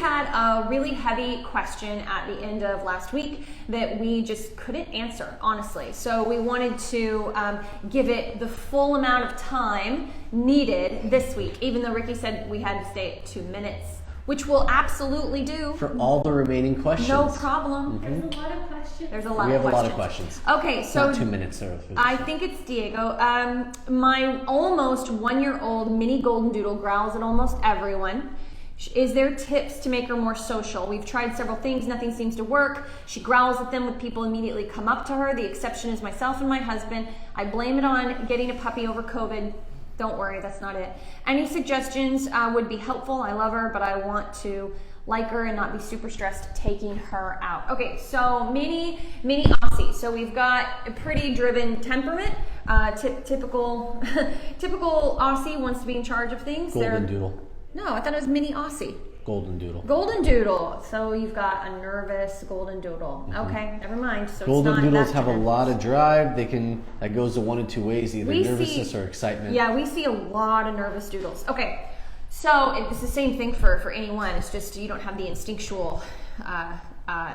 had a really heavy question at the end of last week that we just couldn't answer, honestly. So we wanted to give it the full amount of time needed this week, even though Ricky said we had to stay at 2 minutes, which we'll absolutely do. For all the remaining questions. No problem. There's a lot of questions. There's a lot of questions. We have a lot of questions. Okay, so not 2 minutes. I think it's Diego. My almost 1-year-old mini Goldendoodle growls at almost everyone. Is there tips to make her more social? We've tried several things, nothing seems to work. She growls at them when people immediately come up to her. The exception is myself and my husband. I blame it on getting a puppy over COVID. Don't worry, that's not it. Any suggestions would be helpful. I love her, but I want to like her and not be super stressed taking her out. Okay, so mini Aussie. So we've got a pretty driven temperament. Typical Aussie wants to be in charge of things. Goldendoodle. No, I thought it was mini Aussie. Goldendoodle. Goldendoodle. So you've got a nervous Goldendoodle. Okay, never mind. So Goldendoodles have a lot of drive. That goes to one of two ways, either nervousness or excitement. Yeah, we see a lot of nervous doodles. Okay, so it's the same thing for anyone. It's just you don't have the instinctual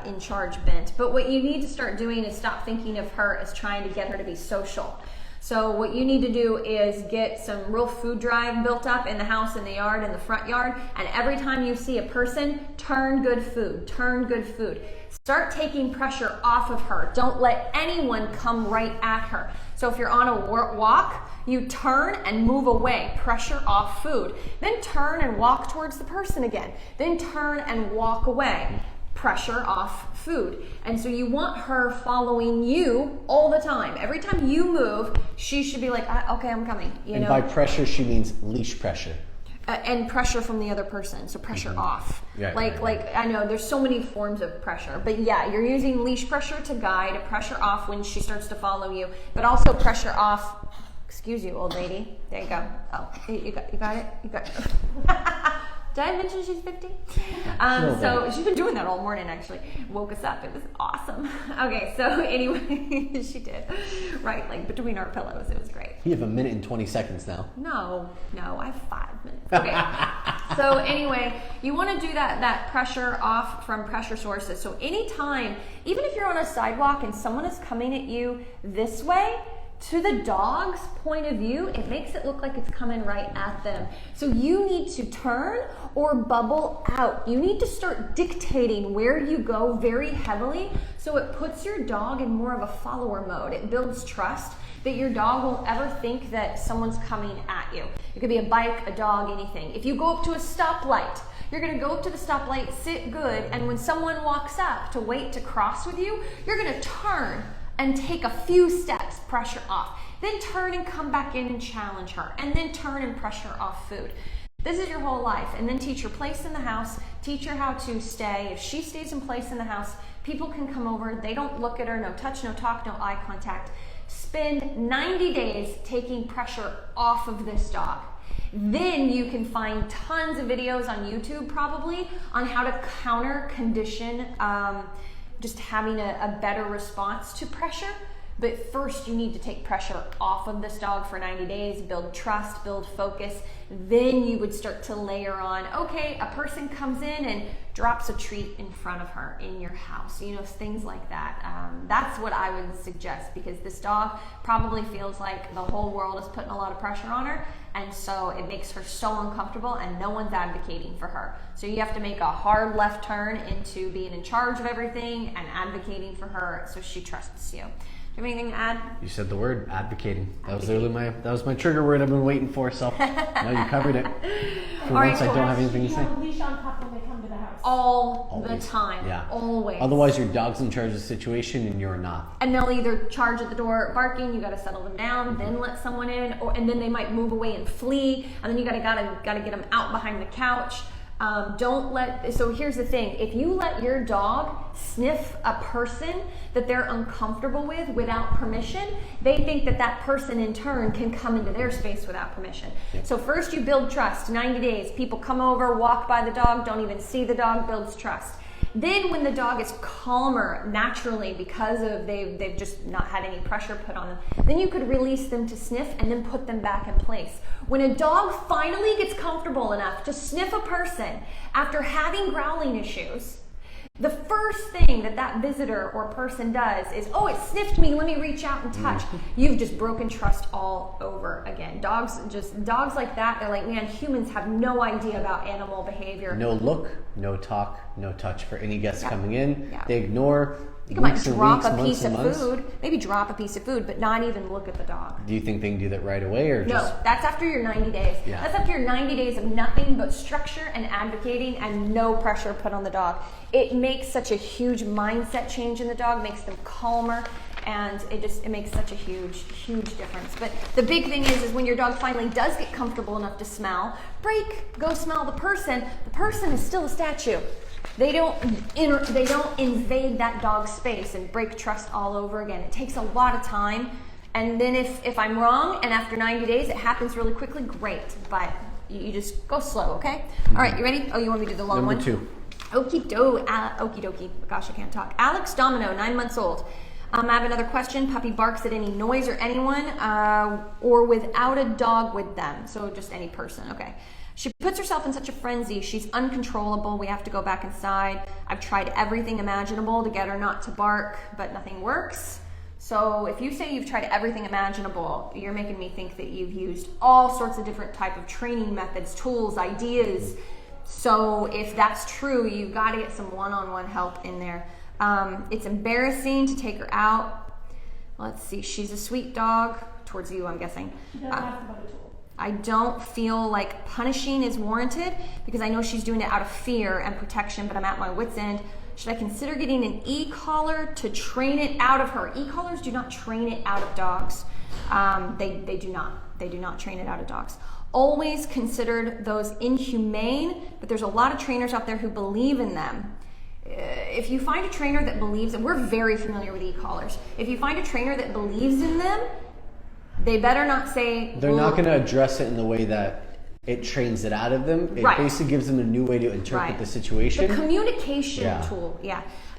in charge bent. But what you need to start doing is stop thinking of her as trying to get her to be social. So what you need to do is get some real food drive built up in the house, in the yard, in the front yard, and every time you see a person, turn good food, turn good food. Start taking pressure off of her. Don't let anyone come right at her. So if you're on a walk, you turn and move away, pressure off food. Then turn and walk towards the person again. Then turn and walk away. Pressure off food. And so you want her following you all the time. Every time you move, she should be like, okay, I'm coming. You know? By pressure, she means leash pressure. And pressure from the other person, so pressure off. Yeah, like I know there's so many forms of pressure, but yeah, you're using leash pressure to guide, pressure off when she starts to follow you, but also pressure off. Excuse you, old lady. There you go. Oh, you got it. You got it. Did I mention she's 50? So she's been doing that all morning, actually. Woke us up. It was awesome. Okay, so anyway, she did. Right, like between our pillows. It was great. You have 1 minute and 20 seconds now. No, I have 5 minutes. Okay. So anyway, you want to do that pressure off from pressure sources. So anytime, even if you're on a sidewalk and someone is coming at you this way, to the dog's point of view, it makes it look like it's coming right at them. So you need to turn or bubble out. You need to start dictating where you go very heavily, so it puts your dog in more of a follower mode. It builds trust that your dog won't ever think that someone's coming at you. It could be a bike, a dog, anything. If you go up to a stoplight, you're gonna go up to the stoplight, sit good, and when someone walks up to wait to cross with you, you're gonna turn and take a few steps, pressure off. Then turn and come back in and challenge her. And then turn and pressure off food. This is your whole life. And then teach her place in the house. Teach her how to stay. If she stays in place in the house, people can come over. They don't look at her. No touch, no talk, no eye contact. Spend 90 days taking pressure off of this dog. Then you can find tons of videos on YouTube probably on how to counter condition just having a better response to pressure. But first you need to take pressure off of this dog for 90 days, build trust, build focus. Then you would start to layer on, okay, a person comes in and drops a treat in front of her in your house, you know, things like that. That's what I would suggest, because this dog probably feels like the whole world is putting a lot of pressure on her, and so it makes her so uncomfortable and no one's advocating for her. So you have to make a hard left turn into being in charge of everything and advocating for her so she trusts you. Do you have anything to add? You said the word advocating. That was my trigger word I've been waiting for. So no, you covered it. For once, I don't have anything to say. You have a leash on pup when they come to the house. Always. The time. Yeah. Always. Otherwise, your dog's in charge of the situation and you're not. And they'll either charge at the door barking. You got to settle them down, then let someone in, and then they might move away and flee, and then you gotta get them out behind the couch. So here's the thing, if you let your dog sniff a person that they're uncomfortable with without permission, they think that person in turn can come into their space without permission. Yep. So first you build trust, 90 days, people come over, walk by the dog, don't even see the dog, builds trust. Then when the dog is calmer naturally because of they've just not had any pressure put on them, then you could release them to sniff and then put them back in place. When a dog finally gets comfortable enough to sniff a person after having growling issues, the first thing that visitor or person does is, oh, it sniffed me, let me reach out and touch. You've just broken trust all over again. Dogs like that, they're like, man, humans have no idea about animal behavior. No look, no talk, no touch for any guests coming in. Yeah. They ignore. You might drop a piece of food, maybe drop a piece of food, but not even look at the dog. Do you think they can do that right away, or No, just? that's after your 90 days. Yeah. That's after your 90 days of nothing but structure and advocating and no pressure put on the dog. It makes such a huge mindset change in the dog, makes them calmer, and it makes such a huge difference. But the big thing is when your dog finally does get comfortable enough to smell, go smell the person is still a statue. They don't invade that dog's space and break trust all over again. It takes a lot of time. And then if I'm wrong and after 90 days it happens really quickly, great. But you just go slow, okay? All right, you ready? Oh, you want me to do the long one? Number 2. Okie dokie. Gosh, I can't talk. Alex Domino, 9 months old. I have another question. Puppy barks at any noise or anyone or without a dog with them. So just any person, okay. She puts herself in such a frenzy. She's uncontrollable. We have to go back inside. I've tried everything imaginable to get her not to bark, but nothing works. So if you say you've tried everything imaginable, you're making me think that you've used all sorts of different type of training methods, tools, ideas. So if that's true, you've got to get some one-on-one help in there. It's embarrassing to take her out. Let's see. She's a sweet dog. Towards you, I'm guessing. She doesn't have to buy a tool. I don't feel like punishing is warranted because I know she's doing it out of fear and protection, but I'm at my wit's end. Should I consider getting an e-collar to train it out of her? E-collars do not train it out of dogs. They do not. They do not train it out of dogs. Always considered those inhumane, but there's a lot of trainers out there who believe in them. If you find a trainer that believes, and we're very familiar with e-collars, if you find a trainer that believes in them, they better not say... They're not going to address it in the way that it trains it out of them. It basically gives them a new way to interpret the situation. The communication tool,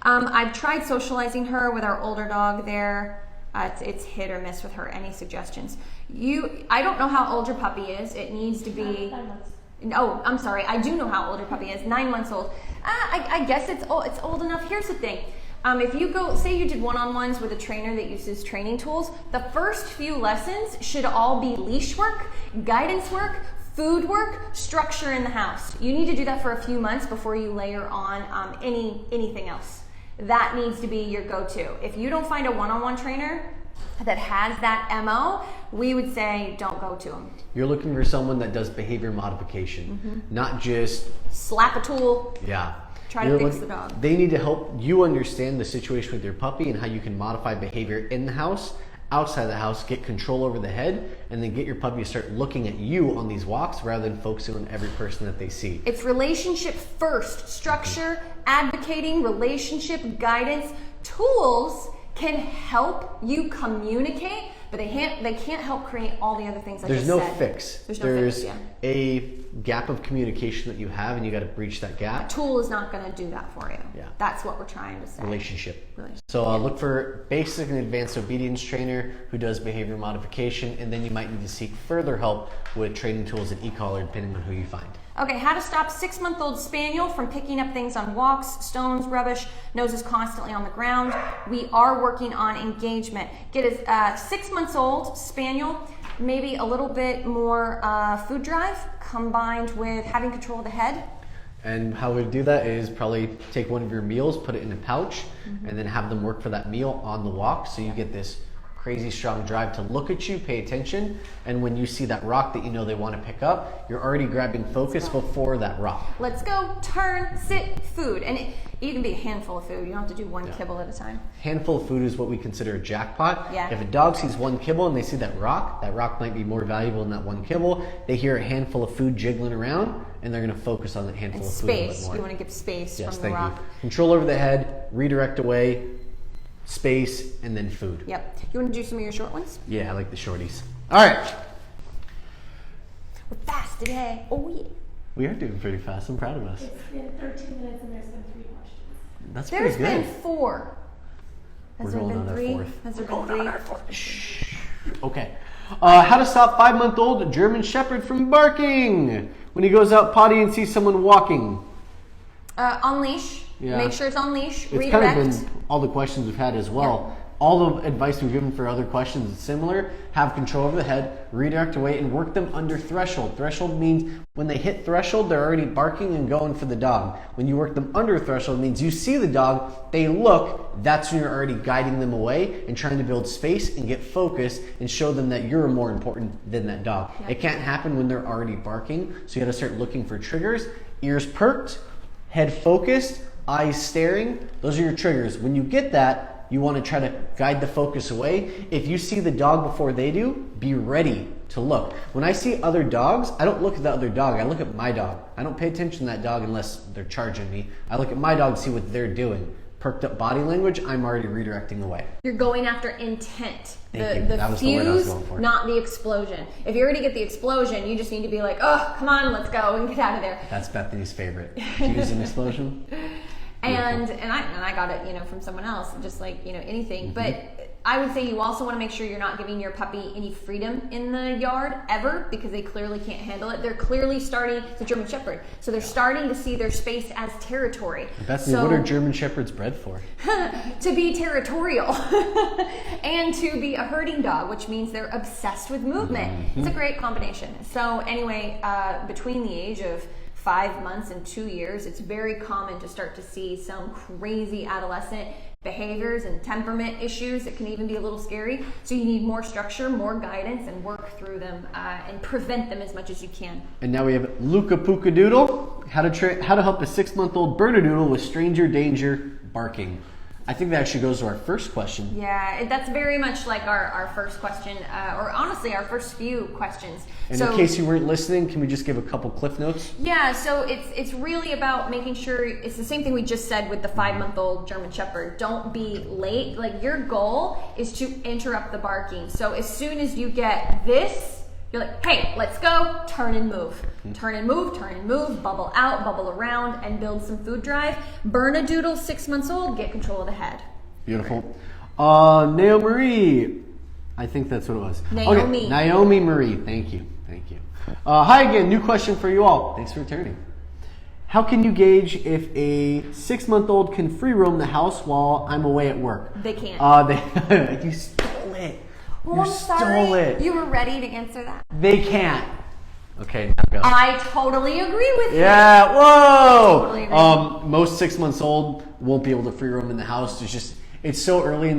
I've tried socializing her with our older dog there. It's hit or miss with her. Any suggestions? I don't know how old your puppy is. It needs to be... 9 months. Oh, I'm sorry. I do know how old your puppy is. 9 months old. I guess it's old enough. Here's the thing. If you say you did one-on-ones with a trainer that uses training tools, the first few lessons should all be leash work, guidance work, food work, structure in the house. You need to do that for a few months before you layer on anything else. That needs to be your go-to. If you don't find a one-on-one trainer that has that MO, we would say don't go to them. You're looking for someone that does behavior modification, not just... Slap a tool. Yeah. Try to fix the dog. They need to help you understand the situation with your puppy and how you can modify behavior in the house, outside the house, get control over the head, and then get your puppy to start looking at you on these walks rather than focusing on every person that they see. It's relationship first. Structure, advocating, relationship, guidance. Tools can help you communicate, but they can't help create all the other things I just said. There's no fix. There's a gap of communication that you have, and you got to breach that gap. A tool is not going to do that for you. Yeah. That's what we're trying to say. Relationship. So look for basic and advanced obedience trainer who does behavior modification, and then you might need to seek further help with training tools and e-collar depending on who you find. Okay, how to stop 6-month-old Spaniel from picking up things on walks, stones, rubbish, nose is constantly on the ground. We are working on engagement. Get a 6 months old Spaniel, maybe a little bit more food drive combined with having control of the head. And how we do that is probably take one of your meals, put it in a pouch, and then have them work for that meal on the walk. So you get this crazy strong drive to look at you, pay attention, and when you see that rock that you know they want to pick up, you're already grabbing focus before that rock. Let's go, turn, sit, food. And it can be a handful of food. You don't have to do one kibble at a time. Handful of food is what we consider a jackpot. Yeah. If a dog sees one kibble and they see that rock might be more valuable than that one kibble. They hear a handful of food jiggling around, and they're going to focus on that handful of food a little bit more. You want to give space Yes, from the rock. you. Control over the head, redirect away, space, and then food. Yep. You want to do some of your short ones? Yeah, I like the shorties. All right. We're fast today. Oh, yeah. We are doing pretty fast. I'm proud of us. It's been 13 minutes and there's been 3 questions. That's There's pretty good. been 4. Has We're there going been on our 3? 4th. Has there We're been going 3? on our 4th. Shh. Okay. How to stop 5-month-old German Shepherd from barking when he goes out potty and sees someone walking. On leash. Yeah. Make sure it's on leash. It's Redirect. kind of been all the questions we've had as well. All the advice we've given for other questions is similar. Have control over the head, redirect away, and work them under threshold. Threshold means when they hit threshold, they're already barking and going for the dog. When you work them under threshold, it means you see the dog, they look, that's when you're already guiding them away and trying to build space and get focused and show them that you're more important than that dog. Yeah. It can't happen when they're already barking, so you gotta start looking for triggers. Ears perked, head focused, eyes staring. Those are your triggers. When you get that, you want to try to guide the focus away. If you see the dog before they do, be ready to look. When I see other dogs, I don't look at the other dog. I look at my dog. I don't pay attention to that dog unless they're charging me. I look at my dog to see what they're doing. Perked up body language, I'm already redirecting away. You're going after intent. Thank you. That was the word I was going for. Not the explosion. If you already get the explosion, you just need to be like, oh, come on, let's go and get out of there. That's Bethany's favorite. She use an explosion. And I got it, from someone else, just like, anything. But I would say you also want to make sure you're not giving your puppy any freedom in the yard ever, because they clearly can't handle it. They're clearly starting, it's a German Shepherd, so they're starting to see their space as territory. Bethany, what are German Shepherds bred for? To be territorial and to be a herding dog, which means they're obsessed with movement. It's a great combination. So anyway, between the age of 5 months and 2 years, it's very common to start to see some crazy adolescent behaviors and temperament issues that can even be a little scary. So you need more structure, more guidance, and work through them and prevent them as much as you can. And now we have Luca Doodle, how to help a 6-month-old Bernadoodle with stranger danger barking. I think that actually goes to our first question. Yeah, that's very much like our first question, or honestly our first few questions. And so, in case you weren't listening, can we just give a couple cliff notes? Yeah, so it's really about making sure, it's the same thing we just said with the 5-month-old German Shepherd. Don't be late. Like, your goal is to interrupt the barking. So as soon as you get this, you're like, hey, let's go, turn and move. Turn and move, turn and move, bubble out, bubble around, and build some food drive. Bernadoodle, 6 months old, get control of the head. Beautiful. Naomi Marie, I think that's what it was. Naomi. Okay. Naomi Marie, thank you. Hi again, new question for you all. Thanks for returning. How can you gauge if a 6-month-old can free roam the house while I'm away at work? They can't. You stole it. Oh, You I'm sorry. stole it. You were ready to answer that. They can't. Okay, now go. I totally agree with you. Yeah, whoa! Totally agree. Most 6 months old won't be able to free roam in the house. It's so early in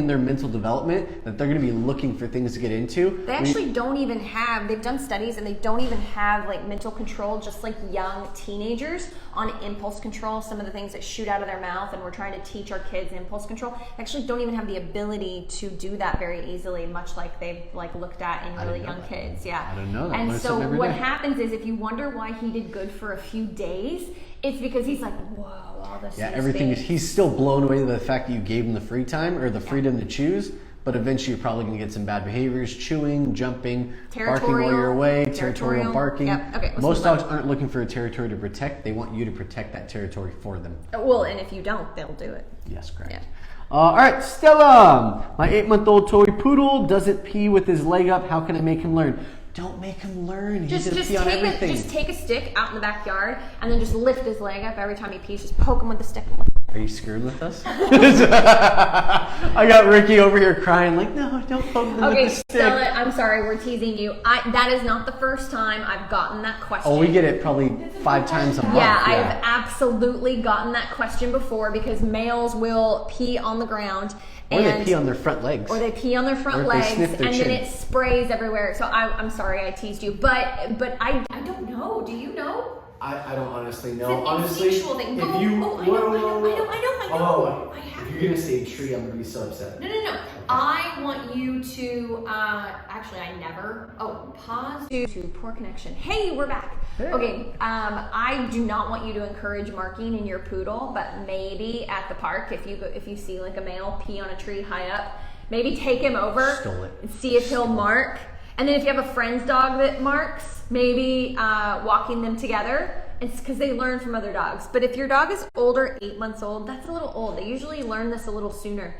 their mental development that they're going to be looking for things to get into. They actually don't even have, they've done studies and they don't even have like mental control, just like young teenagers on impulse control. Some of the things that shoot out of their mouth, and we're trying to teach our kids impulse control, they actually don't even have the ability to do that very easily, much like they've like looked at in really young kids. Yeah. I don't know that. And Learn so something every what day. happens is, if you wonder why he did good for a few days, it's because he's like, whoa, all this Everything is, space. he's still blown away by the fact that you gave him the free time or the freedom to choose, but eventually you're probably going to get some bad behaviors, chewing, jumping, barking while you're away, territorial barking. Yep. Okay, Most dogs aren't looking for a territory to protect. They want you to protect that territory for them. Well, and if you don't, they'll do it. Yes, correct. Yeah. All right, Stella. My 8-month-old toy poodle doesn't pee with his leg up. How can I make him learn? Don't make him learn. He's going to pee on everything. Just take a stick out in the backyard and then just lift his leg up every time he pees. Just poke him with the stick. Are you screwing with us? I got Ricky over here crying like, no, don't poke them with the stick. Stella, I'm sorry, we're teasing you. That is not the first time I've gotten that question. Oh, we get it probably 5 times a month. Yeah, I've absolutely gotten that question before, because males will pee on the ground. Or they pee on their front legs. Or they pee on their front legs, and then it sprays everywhere. So I'm sorry I teased you, but I don't know. Do you know? I don't honestly know. It's an Honestly, instinctual thing. if I you, know. I have if you're gonna say tree, I'm gonna be so upset. No. I want you to, actually I never, pause to poor connection. Hey, we're back. Hey. Okay, I do not want you to encourage marking in your poodle, but maybe at the park, if you see like a male pee on a tree high up, maybe take him over Stole it. and see if he'll mark. And then if you have a friend's dog that marks, maybe walking them together It's because they learn from other dogs. But if your dog is older, 8 months old, that's a little old. They usually learn this a little sooner.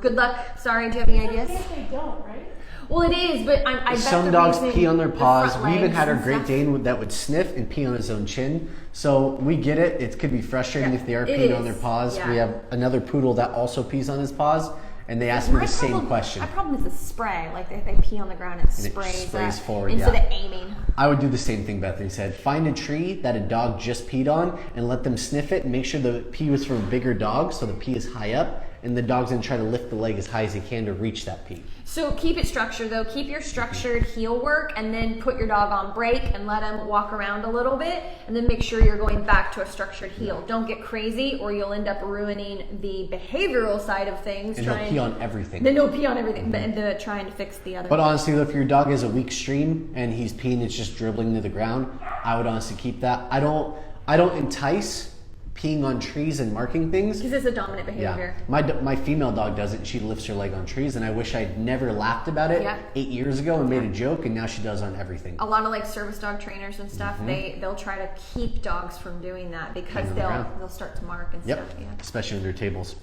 Good luck. Sorry, do you have any ideas? I guess they don't, right? Well, it is, but I bet Some the dogs reason pee on their the paws. front We even legs had our and Great stuff. Dane that would sniff and pee on his own chin. So we get it. It could be frustrating Yeah, if they are it peeing on is. their paws. Yeah. We have another poodle that also pees on his paws, and they asked me the same question. My problem is the spray. Like they pee on the ground and it sprays forward, instead yeah. of aiming. I would do the same thing Bethany said. Find a tree that a dog just peed on and let them sniff it and make sure the pee was from a bigger dog, so the pee is high up, and the dog's gonna try to lift the leg as high as he can to reach that pee. So keep it structured though. Keep your structured heel work and then put your dog on break and let him walk around a little bit and then make sure you're going back to a structured heel. Don't get crazy or you'll end up ruining the behavioral side of things. And he'll pee on everything. Then he'll pee on everything, but trying to fix the other. But honestly, if your dog has a weak stream and he's peeing, it's just dribbling to the ground, I would honestly keep that. I don't entice peeing on trees and marking things. Because it's a dominant behavior. Yeah, my female dog does it. She lifts her leg on trees, and I wish I'd never laughed about it 8 years ago and made a joke, and now she does on everything. A lot of like service dog trainers and stuff, they'll try to keep dogs from doing that because they'll start to mark and stuff. Yeah. Especially under tables.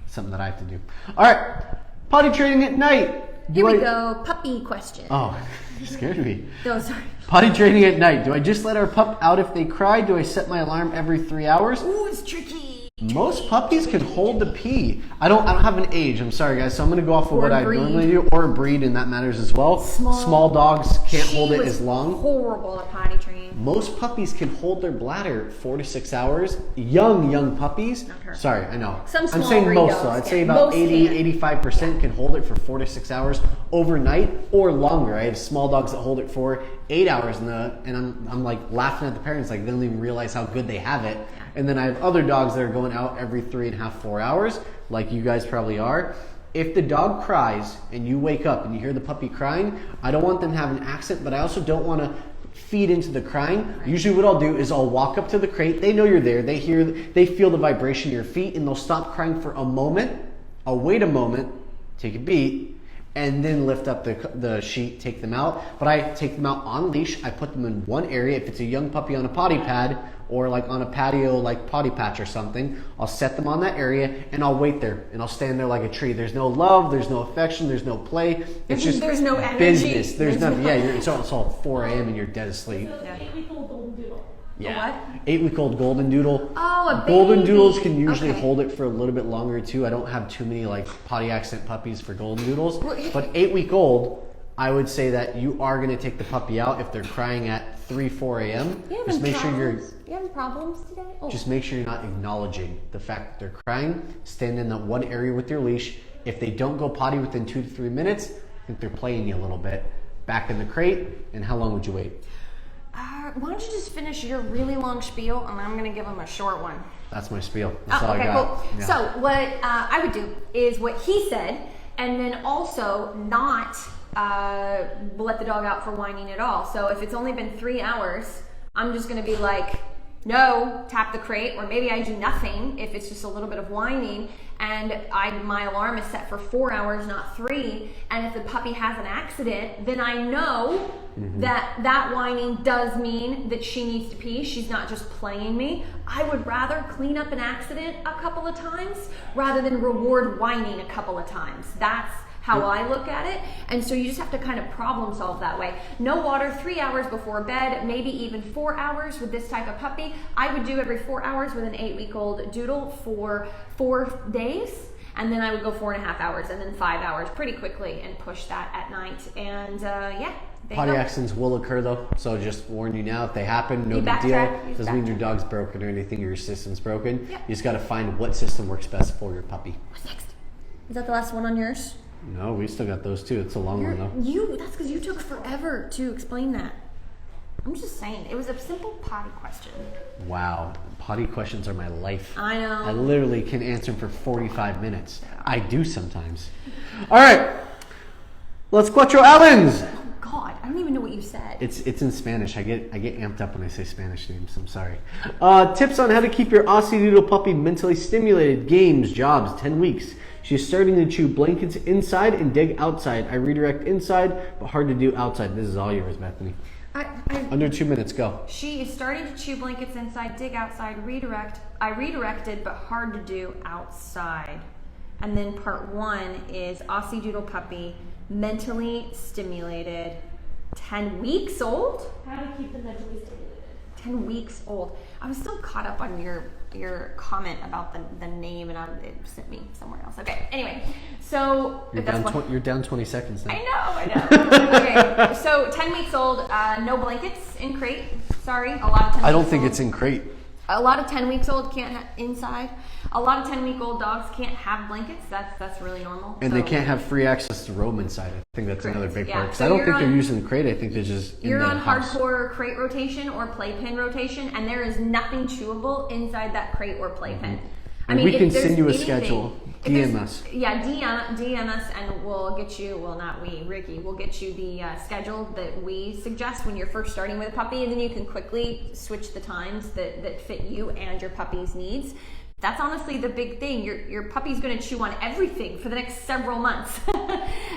Something that I have to do. All right, potty training at night. Here we go. Puppy question. Oh, you scared me. No, sorry. Potty training at night. Do I just let our pup out if they cry? Do I set my alarm every 3 hours? Ooh, it's tricky. Most puppies can hold the pee. I don't have an age. I'm sorry, guys. So I'm going to go off of Or what a I breed. normally do, or a breed, and that matters as well. Small dogs can't hold it as long. Horrible at potty training. Most puppies can hold their bladder 4 to 6 hours. Young puppies. Not her. Sorry, I know. Some I'm small saying breed most, dogs though. I'd can. say about Most 80, can. 85% can hold it for 4 to 6 hours overnight or longer. I have small dogs that hold it for 8 hours, and I'm like laughing at the parents, like they don't even realize how good they have it. And then I have other dogs that are going out every 3.5, 4 hours, like you guys probably are. If the dog cries and you wake up and you hear the puppy crying, I don't want them to have an accent, but I also don't want to feed into the crying. Right. Usually what I'll do is I'll walk up to the crate. They know you're there. They feel the vibration of your feet, and they'll stop crying for a moment. I'll wait a moment, take a beat, and then lift up the sheet, take them out. But I take them out on leash. I put them in one area. If it's a young puppy on a potty pad or like on a patio, like potty patch or something, I'll set them on that area and I'll wait there and I'll stand there like a tree. There's no love, there's no affection, there's no play. It's just there's no energy. Business. There's nothing. Yeah, it's all 4 a.m. and you're dead asleep. So it's 8-week-old Goldendoodle. Yeah. What? 8-week-old Goldendoodle. Oh, a baby. Goldendoodles can usually Okay. hold it for a little bit longer too. I don't have too many like potty accent puppies for Goldendoodles. Well, But 8-week-old, I would say that you are going to take the puppy out if they're crying at 3, 4 a.m. Just make sure You having problems today? Oh. just make sure you're not acknowledging the fact that they're crying. Stand in that one area with your leash. If they don't go potty within 2 to 3 minutes, I think they're playing you a little bit. Back in the crate, and how long would you wait? Why don't you just finish your really long spiel and I'm going to give them a short one. That's my spiel. That's all Okay, I got. cool. Yeah. So what I would do is what he said, and then also not let the dog out for whining at all. So if it's only been 3 hours, I'm just going to be like, no, tap the crate, or maybe I do nothing if it's just a little bit of whining, and my alarm is set for 4 hours, not 3. And if the puppy has an accident, then I know that whining does mean that she needs to pee. She's not just playing me. I would rather clean up an accident a couple of times rather than reward whining a couple of times. That's how I look at it. And so you just have to kind of problem solve that way. No water 3 hours before bed, maybe even 4 hours with this type of puppy. I would do every 4 hours with an 8-week-old Doodle for 4 days. And then I would go 4.5 hours and then 5 hours pretty quickly and push that at night. And yeah. Potty accidents will occur though, so just warn you now, if they happen, no You big deal. backtrack, you Doesn't mean your backtrack. dog's broken or anything, or your system's broken. Yep. You just gotta find what system works best for your puppy. What's next? Is that the last one on yours? No, we still got those too. It's a long one though. That's because you took forever to explain that. I'm just saying, it was a simple potty question. Wow, potty questions are my life. I know. I literally can answer them for 45 minutes. I do sometimes. All right, let's cuatro Allens. Oh God, I don't even know what you said. It's in Spanish. I get amped up when I say Spanish names. I'm sorry. Tips on how to keep your Aussiedoodle puppy mentally stimulated. Games, jobs, 10 weeks. She's starting to chew blankets inside and dig outside. I redirect inside, but hard to do outside. This is all yours, Bethany. Under 2 minutes, go. She is starting to chew blankets inside, dig outside, redirect. I redirected, but hard to do outside. And then part 1 is Aussiedoodle puppy, mentally stimulated, 10 weeks old? How to keep them mentally stimulated. 10 weeks old. I was still caught up on your comment about the name, and it sent me somewhere else. Okay, anyway, so You're down 20 seconds now. I know. Okay, so 10 weeks old, no blankets in crate. Sorry, a lot of 10 I don't weeks think old. it's in crate. A lot of 10 weeks old can't inside. A lot of 10-week-old dogs can't have blankets. That's really normal. And they can't have free access to roam inside. I think that's Correct. another big Yeah. part. Because So I don't you're think they're on- using the crate. I think they're just in You're the on house. hardcore crate rotation or playpen rotation, and there is nothing chewable inside that crate or playpen. And we if can there's send you a anything- schedule. if there's- DM us. Yeah, DM us, and we'll get you. Well, not we, Ricky. We'll get you the schedule that we suggest when you're first starting with a puppy, and then you can quickly switch the times that fit you and your puppy's needs. That's honestly the big thing. Your puppy's going to chew on everything for the next several months,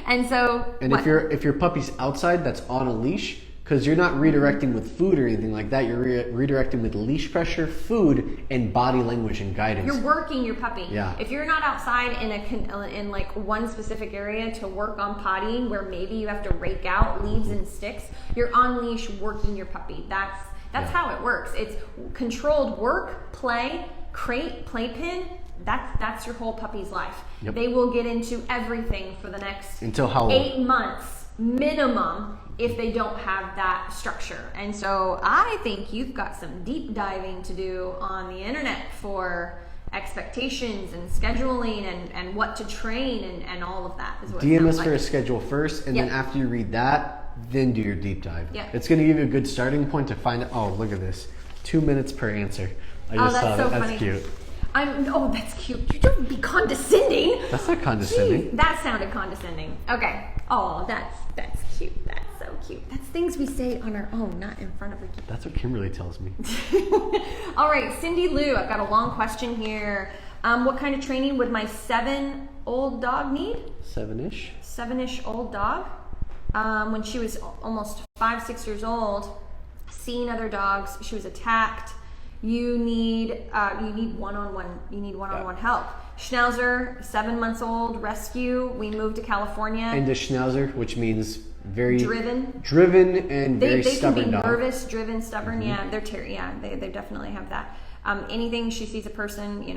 and so. And if your puppy's outside, that's on a leash, because you're not redirecting with food or anything like that. You're redirecting with leash pressure, food, and body language and guidance. You're working your puppy. Yeah. If you're not outside in like one specific area to work on pottying, where maybe you have to rake out leaves and sticks, you're on leash working your puppy. That's how it works. It's controlled work, play, crate, playpen. That's your whole puppy's life. Yep. They will get into everything for the next Until how long? 8 months minimum if they don't have that structure. And so I think you've got some deep diving to do on the internet for expectations and scheduling and what to train and all of that is what it DM sounds us for a like. schedule first, and Yep. then after you read that, then do your deep dive. Yeah. It's going to give you a good starting point to find out. Oh, look at this. 2 minutes per answer. I Oh, just that's saw so that. That's funny. cute. That's cute. You don't be condescending. That's not condescending. Jeez, that sounded condescending. Okay. Oh, that's cute. That's so cute. That's things we say on our own, not in front of Ricky. That's what Kimberly tells me. All right, Cindy Lou, I've got a long question here. What kind of training would my 7-old dog need? 7-ish. 7-ish old dog. When she was almost 5-6 years old, seeing other dogs, she was attacked. You need one-on-one. You need one-on-one help. Schnauzer, 7 months old, rescue. We moved to California. And a Schnauzer, which means very Driven and very they stubborn can be dog. nervous, driven, stubborn. Yeah, they definitely have that. Anything she sees a person, in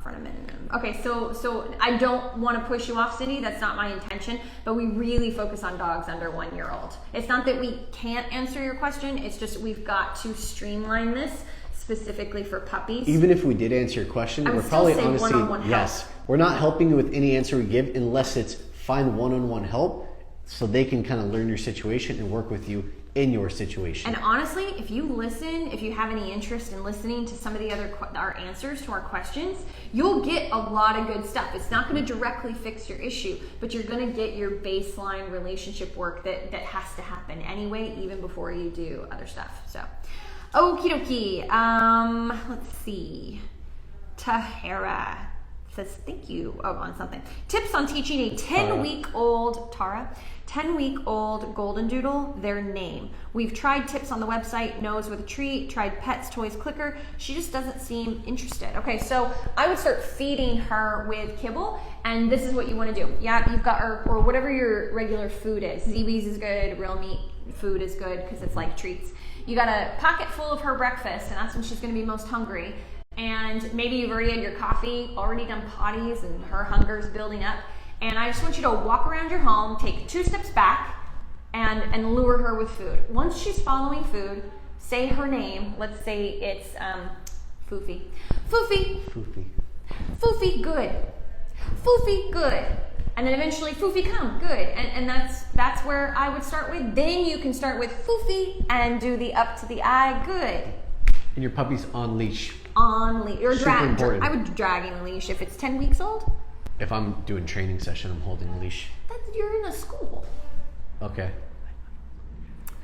front of them. Okay, so I don't want to push you off, Cindy. That's not my intention. But we really focus on dogs under 1 year old. It's not that we can't answer your question. It's just we've got to streamline this specifically for puppies. Even if we did answer your question, I would we're still probably say honestly one-on-one help. yes. We're not helping you with any answer we give unless it's find one-on-one help, so they can kind of learn your situation and work with you in your situation. And honestly, if you listen, if you have any interest in listening to some of the other our answers to our questions, you'll get a lot of good stuff. It's not going to directly fix your issue, but you're going to get your baseline relationship work that has to happen anyway, even before you do other stuff. So, okie dokie. Let's see. Tahara says thank you on something. Tips on teaching a 10-week-old Tara. 10-week-old Goldendoodle their name. We've tried tips on the website, nose with a treat, tried pets, toys, clicker. She just doesn't seem interested. Okay, so I would start feeding her with kibble, and this is what you want to do. Yeah, you've got, or whatever your regular food is. ZB's is good, real meat food is good because it's like treats. You got a pocket full of her breakfast, and that's when she's going to be most hungry. And maybe you've already had your coffee, already done potties, and her hunger's building up. And I just want you to walk around your home, take 2 steps back, and lure her with food. Once she's following food, say her name. Let's say it's Foofy. Foofy. Foofy. Foofy, good. Foofy, good. And then eventually, Foofy, come, good. And that's where I would start with. Then you can start with Foofy and do the up to the eye, good. And your puppy's on leash. On leash. Or Super important. I would drag in a leash if it's 10 weeks old. If I'm doing training session, I'm holding a leash. You're in a school. Okay.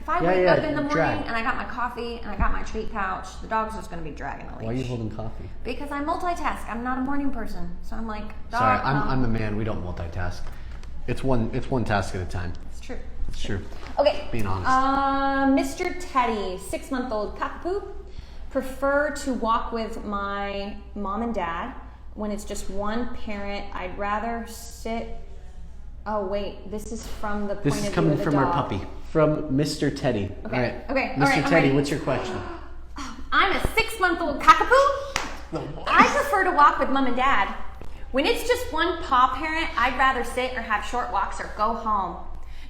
If I wake up in the morning and I got my coffee and I got my treat pouch, the dog's just going to be dragging the leash. Why are you holding coffee? Because I multitask. I'm not a morning person. So I'm like, dog. Sorry, I'm the man. We don't multitask. It's one task at a time. It's true. It's true. Okay. Being honest. Mr. Teddy, 6-month-old Cockapoo, prefer to walk with my mom and dad. When it's just one parent, I'd rather sit. Oh wait, this is from the point This of is view coming of the from dog. our puppy. From Mr. Teddy. Okay. All right. Okay. Mr. All right, I'm Teddy, ready. what's your question? I'm a 6-month-old Cockapoo. I prefer to walk with mom and dad. When it's just one paw parent, I'd rather sit or have short walks or go home.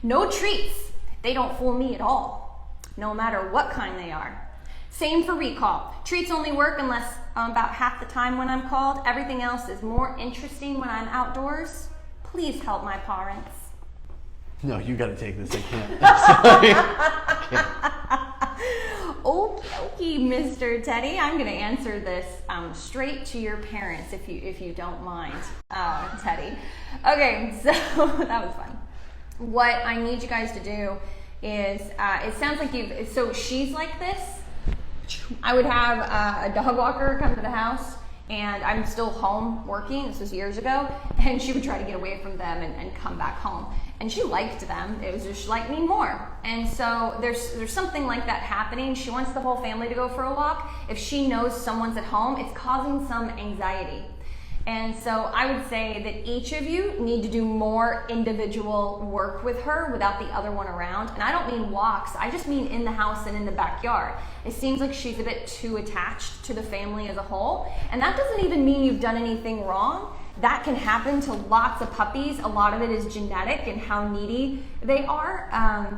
No treats. They don't fool me at all, no matter what kind they are. Same for recall. Treats only work unless about half the time when I'm called. Everything else is more interesting when I'm outdoors. Please help my parents. No, you got to take this. I can't. Sorry. I can't. Okay, Mr. Teddy, I'm going to answer this straight to your parents if you don't mind, Teddy. Okay, so that was fun. What I need you guys to do is, it sounds like so she's like this. I would have a dog walker come to the house, and I'm still home working. This was years ago, and she would try to get away from them and come back home. And she liked them. It was just she liked me more. And so there's something like that happening. She wants the whole family to go for a walk. If she knows someone's at home, it's causing some anxiety. And so I would say that each of you need to do more individual work with her without the other one around. And I don't mean walks, I just mean in the house and in the backyard. It seems like she's a bit too attached to the family as a whole. And that doesn't even mean you've done anything wrong. That can happen to lots of puppies. A lot of it is genetic and how needy they are.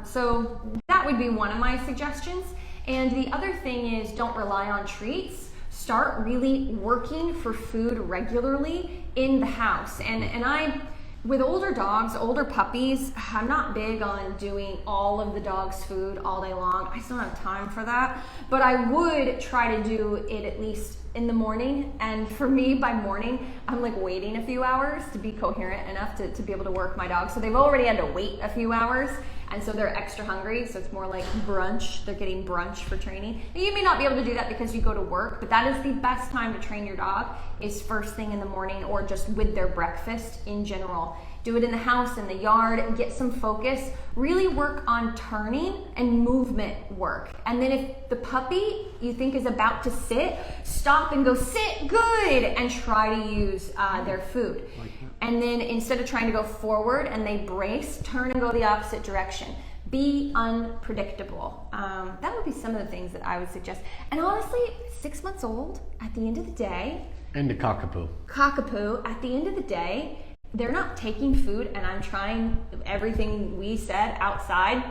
So that would be one of my suggestions. And the other thing is don't rely on treats. Start really working for food regularly in the house. And I, with older dogs, older puppies, I'm not big on doing all of the dog's food all day long. I just don't have time for that. But I would try to do it at least in the morning. And for me, by morning, I'm like waiting a few hours to be coherent enough to be able to work my dog. So they've already had to wait a few hours. And so they're extra hungry, so it's more like brunch. They're getting brunch for training. And you may not be able to do that because you go to work, but that is the best time to train your dog, is first thing in the morning or just with their breakfast in general. Do it in the house, in the yard, get some focus. Really work on turning and movement work. And then if the puppy you think is about to sit, stop and go sit good and try to use their food. And then instead of trying to go forward and they brace, turn and go the opposite direction. Be unpredictable. That would be some of the things that I would suggest. And honestly, 6 months old, at the end of the day. And a Cockapoo. Cockapoo, at the end of the day, they're not taking food, and I'm trying everything we said outside.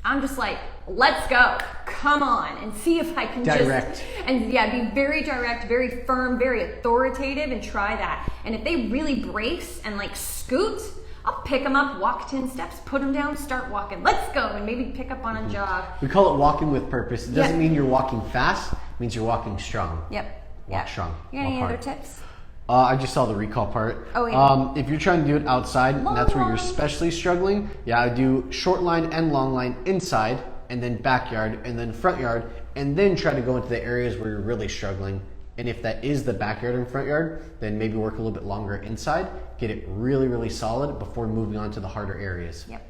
I'm just like, let's go, come on, and see if I can direct. Be very direct, very firm, very authoritative, and try that. And if they really brace and like scoot, I'll pick them up, walk 10 steps, put them down, start walking. Let's go, and maybe pick up on a jog. We call it walking with purpose. It doesn't mean you're walking fast. It means you're walking strong. Yep. Walk strong. You got Walk any hard. other tips? I just saw the recall part. Oh, yeah. If you're trying to do it outside, and that's where you're line. especially struggling, I do short line and long line inside, and then backyard, and then front yard, and then try to go into the areas where you're really struggling. And if that is the backyard and front yard, then maybe work a little bit longer inside, get it really, really solid before moving on to the harder areas. Yep.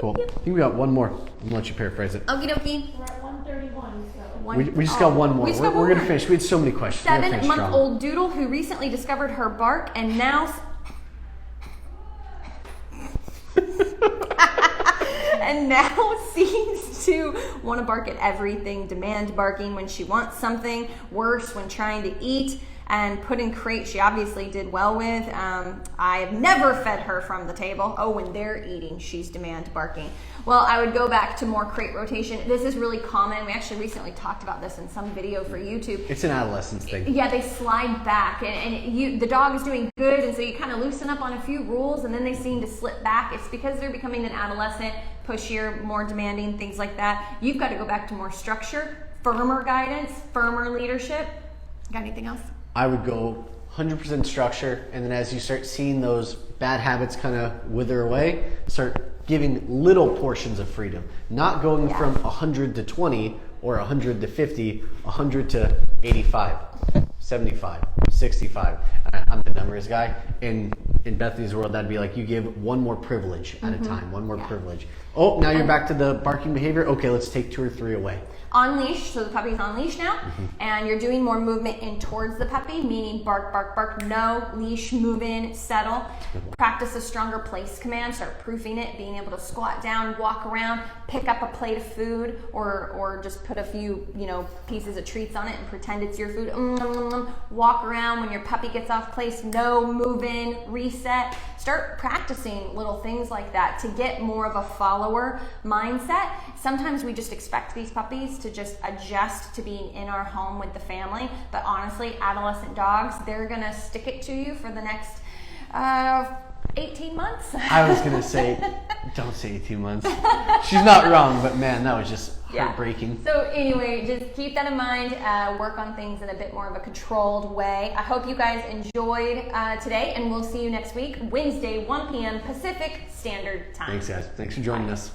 Cool. I think we got one more. I'm gonna let you paraphrase it. We're Okie at 131, so. We just got one more. We just We're got one gonna more. finish. We had so many questions. We're gonna finish strong. 7-month-old Doodle who recently discovered her bark and now seems to want to bark at everything, demand barking when she wants something, worse when trying to eat, and put in crate she obviously did well with. I have never fed her from the table. Oh, when they're eating, she's demand barking. Well, I would go back to more crate rotation. This is really common. We actually recently talked about this in some video for YouTube. It's an adolescence thing. Yeah, they slide back, and the dog is doing good, and so you kind of loosen up on a few rules, and then they seem to slip back. It's because they're becoming an adolescent, pushier, more demanding, things like that. You've got to go back to more structure, firmer guidance, firmer leadership. Got anything else? I would go 100% structure, and then as you start seeing those bad habits kind of wither away, start giving little portions of freedom. Not going from 100 to 20 or 100 to 50, 100 to 85, 75, 65. I'm the numbers guy. In Bethany's world, that'd be like you give one more privilege at a time, one more privilege. Oh, now you're back to the barking behavior. Okay, let's take 2 or 3 away. On leash, so the puppy's on leash now, and you're doing more movement in towards the puppy, meaning bark, bark, bark, no, leash, move in, settle. Practice a stronger place command, start proofing it, being able to squat down, walk around, pick up a plate of food, or just put a few, pieces of treats on it and pretend it's your food. Walk around when your puppy gets off place, no, move in, reset. Start practicing little things like that to get more of a follower mindset. Sometimes we just expect these puppies to just adjust to being in our home with the family, but honestly, adolescent dogs, they're gonna stick it to you for the next 18 months. I was gonna say, don't say 18 months. She's not wrong, but man, that was just heartbreaking. So anyway, just keep that in mind. Work on things in a bit more of a controlled way. I hope you guys enjoyed today, and we'll see you next week, Wednesday, 1 p.m. Pacific Standard Time. Thanks, guys. Thanks for joining us.